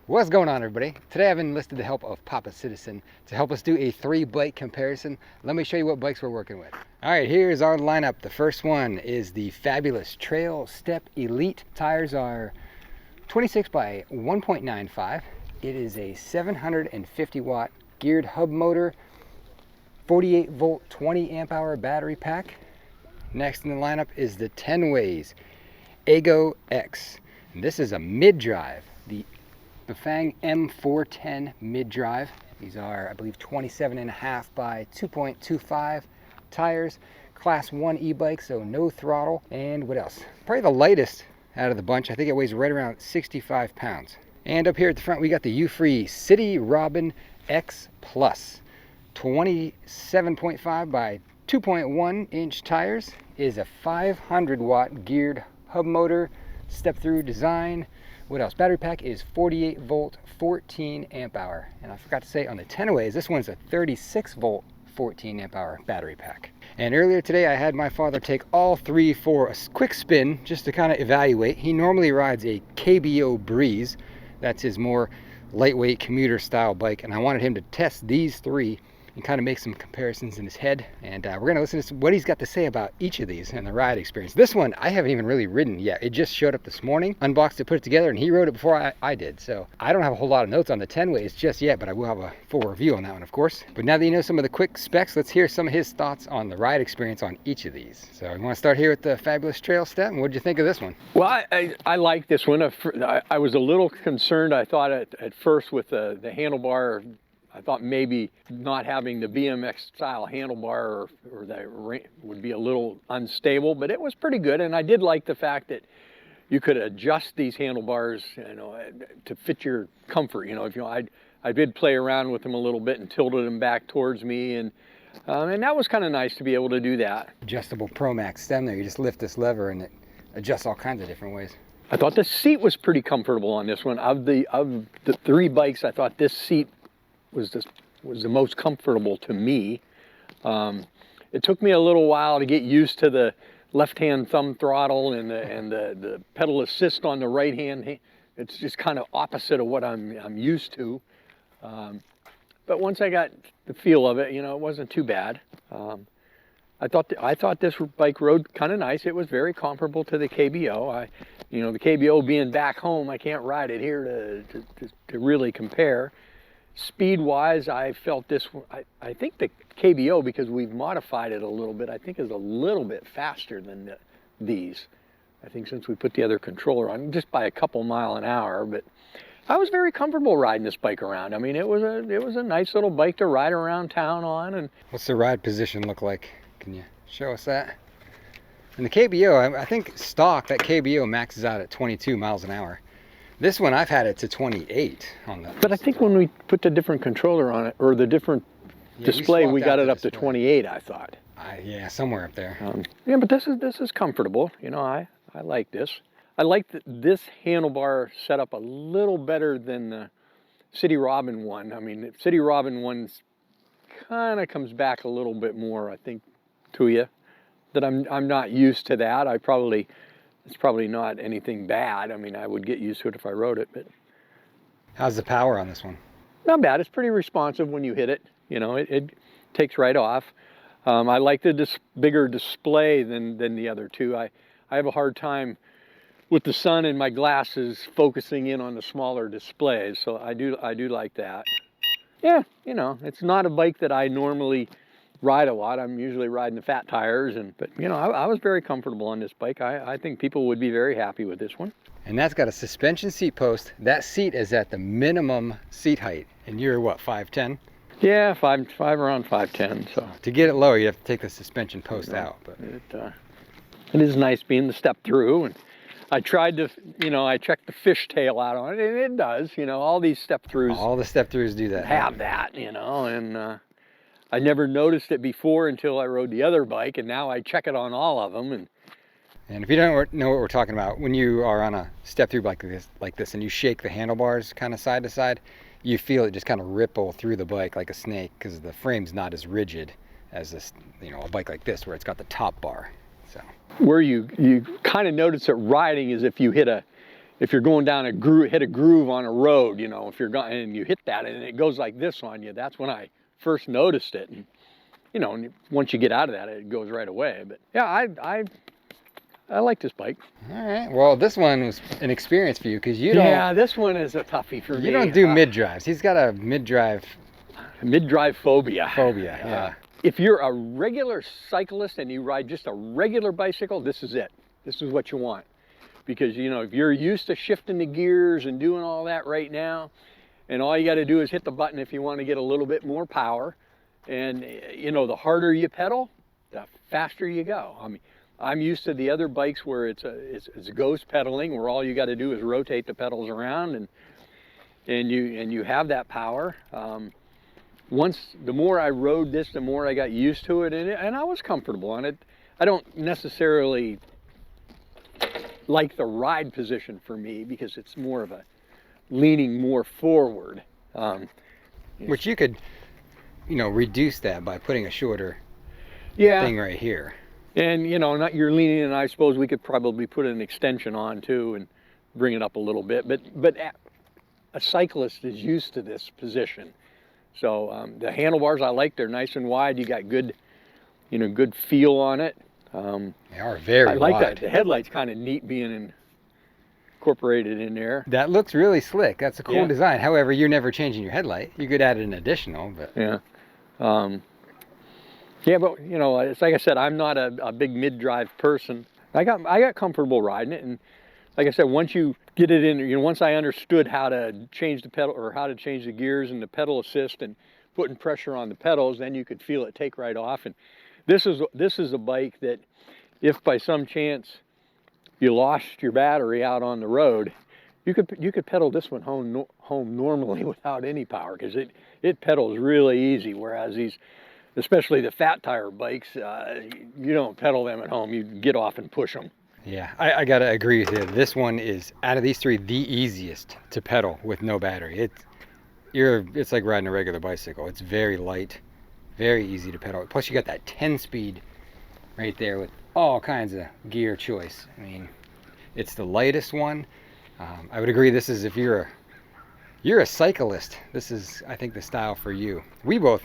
What's going on, everybody? Today I've enlisted the help of Papa Citizen to help us do a 3-bike comparison. Let me show you what bikes we're working with. All right, here's our lineup. The first one is the fabulous Trail Step Elite. Tires are 26 by 1.95. It is a 750 watt geared hub motor, 48 volt, 20 amp hour battery pack. Next in the lineup is the Tenways Ego X. And this is a mid-drive, the Fang M410 mid-drive. These are, I believe, 27.5 by 2.25 tires, class 1 e-bike, so no throttle. And what else? Probably the lightest out of the bunch. I think it weighs right around 65 pounds. And up here at the front, we got the Euphree City Robin X Plus. 27.5 by 2.1 inch tires. Is a 500 watt geared hub motor, step-through design. What else? Battery pack is 48 volt, 14 amp hour. And I forgot to say on the Tenways, this one's a 36 volt, 14 amp hour battery pack. And earlier today, I had my father take all three for a quick spin just to kind of evaluate. He normally rides a KBO Breeze. That's his more lightweight commuter style bike. And I wanted him to test these three and kind of make some comparisons in his head. And we're gonna listen to what he's got to say about each of these and the ride experience. This one, I haven't even really ridden yet. It just showed up this morning, unboxed it, put it together, and he rode it before I did. So I don't have a whole lot of notes on the Tenways just yet, but I will have a full review on that one, of course. But now that you know some of the quick specs, let's hear some of his thoughts on the ride experience on each of these. So we wanna start here with the fabulous Trail Step. And what did you think of this one? Well, I like this one. I was a little concerned, I thought at first with the handlebar. I thought maybe not having the BMX style handlebar or that would be a little unstable, but it was pretty good. And I did like the fact that you could adjust these handlebars, to fit your comfort. I did play around with them a little bit and tilted them back towards me, and that was kind of nice to be able to do that. Adjustable Pro Max stem there. You just lift this lever and it adjusts all kinds of different ways. I thought the seat was pretty comfortable on this one. Of the three bikes, I thought this seat was the most comfortable to me. It took me a little while to get used to the left-hand thumb throttle and the pedal assist on the right hand. It's just kind of opposite of what I'm used to. But once I got the feel of it, it wasn't too bad. I thought this bike rode kind of nice. It was very comparable to the KBO. The KBO being back home, I can't ride it here to really compare. Speed-wise, I felt this one, I think the KBO, because we've modified it a little bit, I think is a little bit faster than these. I think since we put the other controller on, just by a couple mile an hour, but I was very comfortable riding this bike around. I mean, it was a nice little bike to ride around town on. And what's the ride position look like? Can you show us that? And the KBO, I think stock, that KBO maxes out at 22 miles an hour. This one, I've had it to 28 on the. But I think when we put the different controller on it, or the different display, we got it up to 28, I thought. Yeah, somewhere up there. Yeah, but this is comfortable. I like this. I like this handlebar setup a little better than the City Robin one. I mean, the City Robin one kind of comes back a little bit more, I think, to you. That I'm not used to that. It's probably not anything bad. I mean, I would get used to it if I rode it, but. How's the power on this one? Not bad. It's pretty responsive when you hit it. It takes right off. I like the bigger display than the other two. I have a hard time with the sun and my glasses focusing in on the smaller displays, so I do like that. Yeah, it's not a bike that I normally ride a lot. I'm usually riding the fat tires, but I was very comfortable on this bike. I think people would be very happy with this one. And that's got a suspension seat post. That seat is at the minimum seat height, and you're what, 5'10"? Yeah, five around 5'10". So to get it lower, you have to take the suspension post out. But it is nice being the step through, and I tried to, I checked the fishtail out on it, and it does. All these step throughs. All the step throughs do that. Have that, and. I never noticed it before until I rode the other bike, and now I check it on all of them. And if you don't know what we're talking about, when you are on a step-through bike like this and you shake the handlebars kind of side to side, you feel it just kind of ripple through the bike like a snake because the frame's not as rigid as this, a bike like this where it's got the top bar. So where you kind of notice it riding is if you hit if you're going down a groove, hit a groove on a road, you know, if you're going and you hit that and it goes like this on you, that's when I first noticed it. And, you know, and once you get out of that, it goes right away. But yeah, I like this bike. All right. Well, this one was an experience for you because you don't. Yeah, this one is a toughie for me. You don't do mid drives. He's got a mid drive phobia. Yeah. If you're a regular cyclist and you ride just a regular bicycle, this is it. This is what you want. Because, you know, if you're used to shifting the gears and doing all that right now, and all you got to do is hit the button if you want to get a little bit more power, and, you know, the harder you pedal, the faster you go. I mean, I'm used to the other bikes where it's ghost pedaling, where all you got to do is rotate the pedals around and you have that power. The more I rode this, the more I got used to it, and I was comfortable on it. I don't necessarily like the ride position for me because it's more of a leaning more forward. Which you could, you know, reduce that by putting a shorter thing right here. And, you know, not you're leaning, and I suppose we could probably put an extension on too and bring it up a little bit. But a cyclist is used to this position. So the handlebars I like, they're nice and wide. You got good, you know, good feel on it. They are very I like wide. that. The headlight's kind of neat being incorporated in there. That looks really slick. That's a cool Yeah. design. However, you're never changing your headlight. You could add an additional, but Yeah. Yeah, but you know, it's like I said, I'm not a big mid-drive person. I got comfortable riding it, and like I said, once you get it in, you know, once I understood how to change the pedal or how to change the gears and the pedal assist and putting pressure on the pedals, then you could feel it take right off. And this is a bike that, if by some chance you lost your battery out on the road, you could pedal this one home normally without any power, because it pedals really easy. Whereas these, especially the fat tire bikes, you don't pedal them at home. You get off and push them. yeah, I gotta agree with you. This one is, out of these three, the easiest to pedal with no battery. It's like riding a regular bicycle. It's very light, very easy to pedal. Plus you got that 10-speed right there with all kinds of gear choice. I mean, it's the lightest one. I would agree, this is, if you're a cyclist, this is, I think, the style for you. We both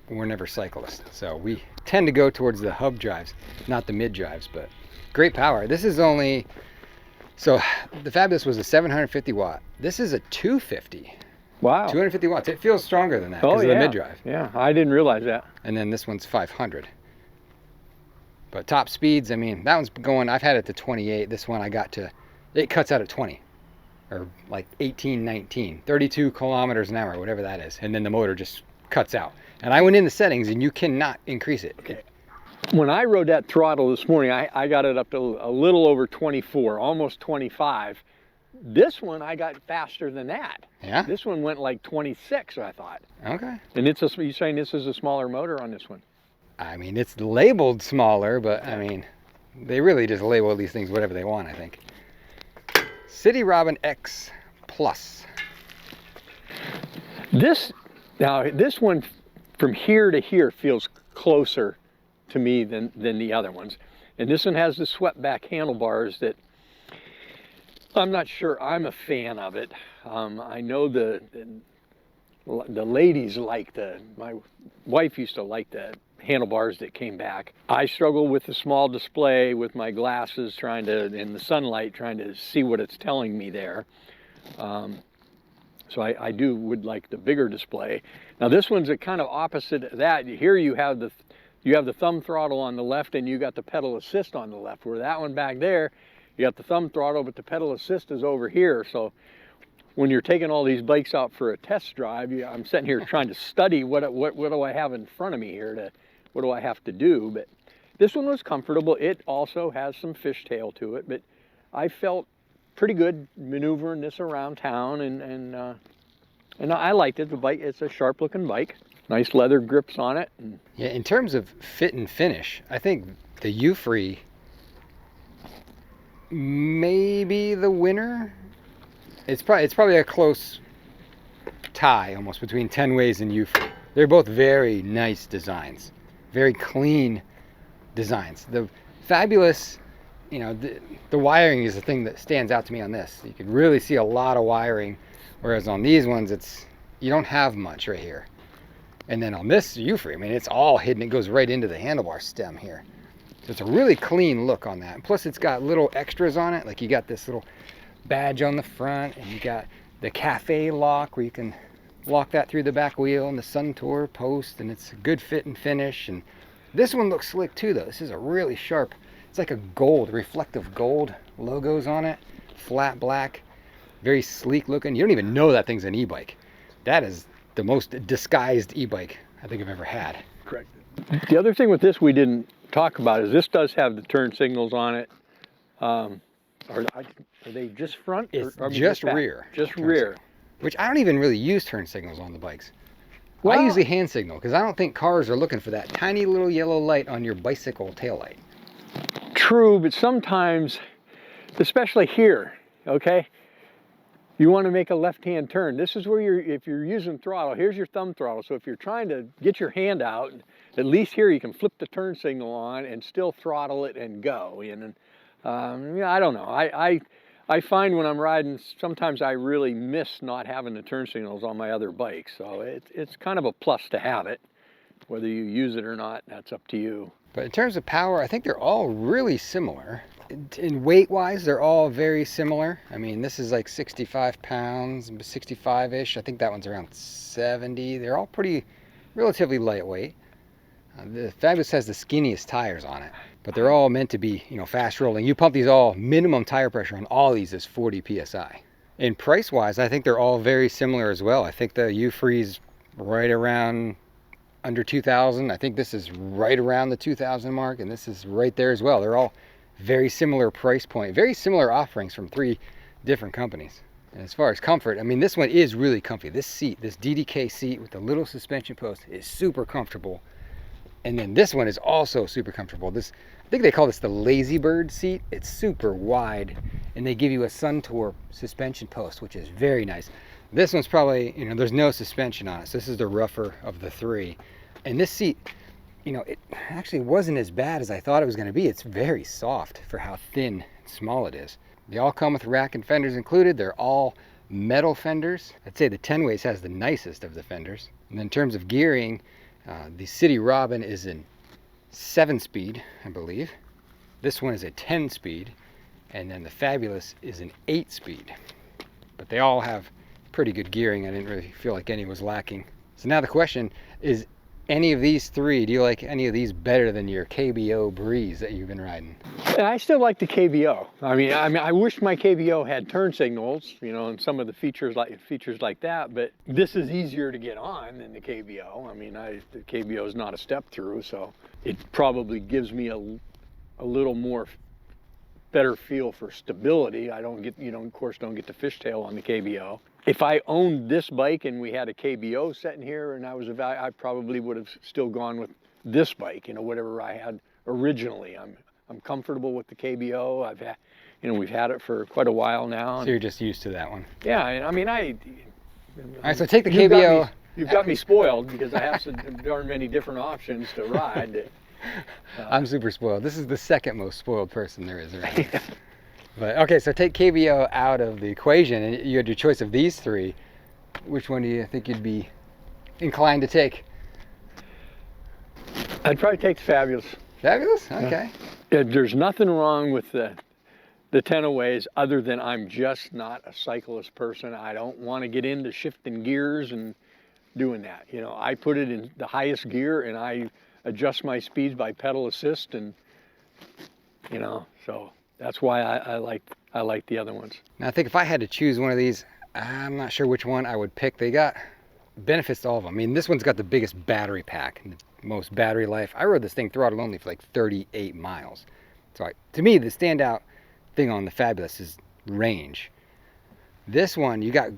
were never cyclists, so we tend to go towards the hub drives, not the mid drives, but great power. This is only, so the Fabulous was a 750 watt. This is a 250. Wow. 250 watts. It feels stronger than that because of the mid drive. Yeah, I didn't realize that. And then this one's 500. But top speeds, I mean, that one's going, I've had it to 28. This one I got to, it cuts out at 20. Or like 18, 19, 32 kilometers an hour, whatever that is. And then the motor just cuts out. And I went in the settings and you cannot increase it. Okay. When I rode that throttle this morning, I got it up to a little over 24, almost 25. This one I got faster than that. Yeah? This one went like 26, I thought. Okay. And you're saying this is a smaller motor on this one? I mean, it's labeled smaller, but I mean, they really just label these things whatever they want, I think. City Robin X Plus. This one from here to here feels closer to me than the other ones. And this one has the swept back handlebars that I'm not sure I'm a fan of it. I know the ladies like my wife used to like the handlebars that came back. I struggle with the small display with my glasses, in the sunlight, trying to see what it's telling me there. So I would like the bigger display. Now this one's a kind of opposite of that. Here you have the thumb throttle on the left and you got the pedal assist on the left, where that one back there, you got the thumb throttle, but the pedal assist is over here. So when you're taking all these bikes out for a test drive, I'm sitting here trying to study what do I have in front of me here, what do I have to do. But this one was comfortable. It also has some fishtail to it, but I felt pretty good maneuvering this around town, and I liked it. The bike, it's a sharp looking bike, nice leather grips on it. Yeah, in terms of fit and finish, I think the Euphree may be the winner. It's probably a close tie almost between Tenways and Euphree. They're both very nice designs, very clean designs. The Fabulous you know, the wiring is the thing that stands out to me on this. You can really see a lot of wiring, whereas on these ones, you don't have much right here. And then on this Euphree, I mean, it's all hidden. It goes right into the handlebar stem here. So it's a really clean look on that. And plus it's got little extras on it. Like you got this little badge on the front, and you got the cafe lock where you can lock that through the back wheel, and the Sun Tour post, and it's a good fit and finish. And this one looks slick too though. This is a really sharp, it's like a gold, reflective gold logos on it. Flat black, very sleek looking. You don't even know that thing's an e-bike. That is the most disguised e-bike I think I've ever had. Correct. The other thing with this we didn't talk about is this does have the turn signals on it. Are they just front? It's or just rear. Just rear. Which I don't even really use turn signals on the bikes. Well, I usually hand signal because I don't think cars are looking for that tiny little yellow light on your bicycle taillight. True, but sometimes, especially here, okay, you want to make a left-hand turn. This is where if you're using throttle, here's your thumb throttle. So if you're trying to get your hand out, at least here you can flip the turn signal on and still throttle it and go. And I don't know. I find when I'm riding, sometimes I really miss not having the turn signals on my other bikes. So it's kind of a plus to have it. Whether you use it or not, that's up to you. But in terms of power, I think they're all really similar. In weight-wise, they're all very similar. I mean, this is like 65 pounds, 65-ish. I think that one's around 70. They're all pretty relatively lightweight. The Fabulous has the skinniest tires on it, but they're all meant to be, you know, fast rolling. You pump these all, minimum tire pressure on all these is 40 PSI. And price-wise, I think they're all very similar as well. I think the Euphoree's right around under 2,000. I think this is right around the 2,000 mark, and this is right there as well. They're all very similar price point, very similar offerings from 3 different companies. And as far as comfort, I mean, this one is really comfy. This seat, this DDK seat with the little suspension post is super comfortable. And then this one is also super comfortable. I think they call this the Lazy Bird seat. It's super wide, and they give you a Sun Tour suspension post, which is very nice. This one's probably, you know, there's no suspension on it, so this is the rougher of the 3. And this seat, you know, it actually wasn't as bad as I thought it was going to be. It's very soft for how thin and small it is. They all come with rack and fenders included. They're all metal fenders. I'd say the Tenways has the nicest of the fenders. And in terms of gearing, the City Robin is in 7-speed, I believe. This one is a 10-speed, and then the Fabulous is an 8-speed. But they all have pretty good gearing. I didn't really feel like any was lacking. So now the question is, any of these 3, do you like any of these better than your KBO Breeze that you've been riding? I still like the KBO. I mean, I wish my KBO had turn signals, you know, and some of the features like that. But this is easier to get on than the KBO. I mean, the KBO is not a step through, so it probably gives me a little more better feel for stability. I don't get, you know, of course, don't get the fishtail on the KBO. If I owned this bike and we had a KBO sitting here and I probably would have still gone with this bike, you know, whatever I had originally. I'm comfortable with the KBO. I've had, you know, we've had it for quite a while now. So you're just used to that one. Yeah, I mean, all right, so take the KBO. You've got me spoiled because I have so darn many different options to ride. I'm super spoiled. This is the second most spoiled person there is around. But okay, so take KBO out of the equation and you had your choice of these 3. Which one do you think you'd be inclined to take? I'd probably take the Fabulous. Fabulous? Okay. Yeah, there's nothing wrong with the Tenways other than I'm just not a cyclist person. I don't want to get into shifting gears and doing that. You know, I put it in the highest gear and I adjust my speeds by pedal assist, and you know, so that's why I like the other ones. Now I think if I had to choose one of these, I'm not sure which one I would pick. They got benefits to all of them. I mean, this one's got the biggest battery pack, the most battery life. I rode this thing throttle only for like 38 miles. So to me, the standout thing on the Fabulous is range. This one, you got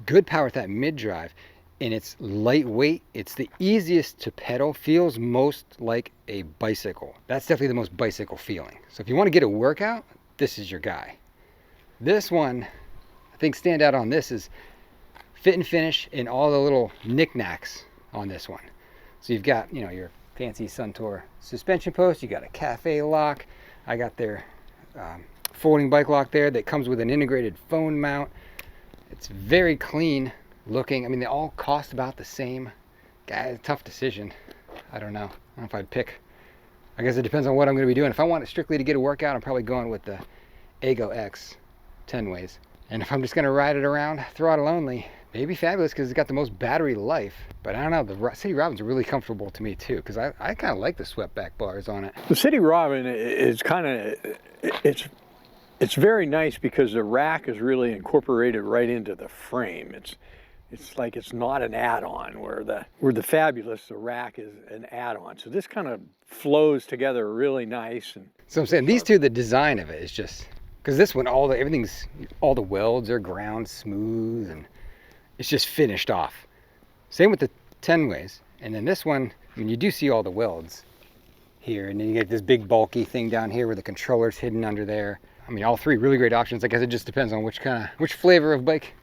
good power with that mid-drive, and it's lightweight. It's the easiest to pedal, feels most like a bicycle. That's definitely the most bicycle feeling. So if you want to get a workout, this is your guy. This one, I think stand out on this is fit and finish and all the little knickknacks on this one. So you've got, you know, your fancy Sun Tour suspension post, you got a cafe lock. I got their folding bike lock there that comes with an integrated phone mount. It's very clean looking. I mean, they all cost about the same. Guys, tough decision. I don't know. I don't know if I'd pick. I guess it depends on what I'm going to be doing. If I want it strictly to get a workout, I'm probably going with the Ego X Tenways. And if I'm just going to ride it around, throttle only, maybe fabulous because it's got the most battery life. But I don't know, the City Robins are really comfortable to me too, because I kind of like the swept back bars on it. The City Robin is kind of, it's very nice because the rack is really incorporated right into the frame. It's like it's not an add-on, where the Fabulous, the rack is an add-on. So this kind of flows together really nice. And so I'm saying these two, the design of it is just, because this one, all the welds are ground smooth and it's just finished off. Same with the Tenways. And then this one, I mean, you do see all the welds here, and then you get this big bulky thing down here where the controller's hidden under there. I mean, all three really great options. I guess it just depends on which flavor of bike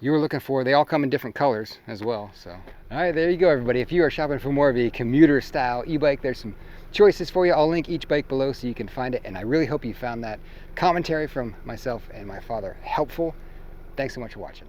you were looking for. They all come in different colors as well. So, all right, there you go, everybody. If you are shopping for more of a commuter style e-bike, there's some choices for you. I'll link each bike below so you can find it. And I really hope you found that commentary from myself and my father helpful. Thanks so much for watching.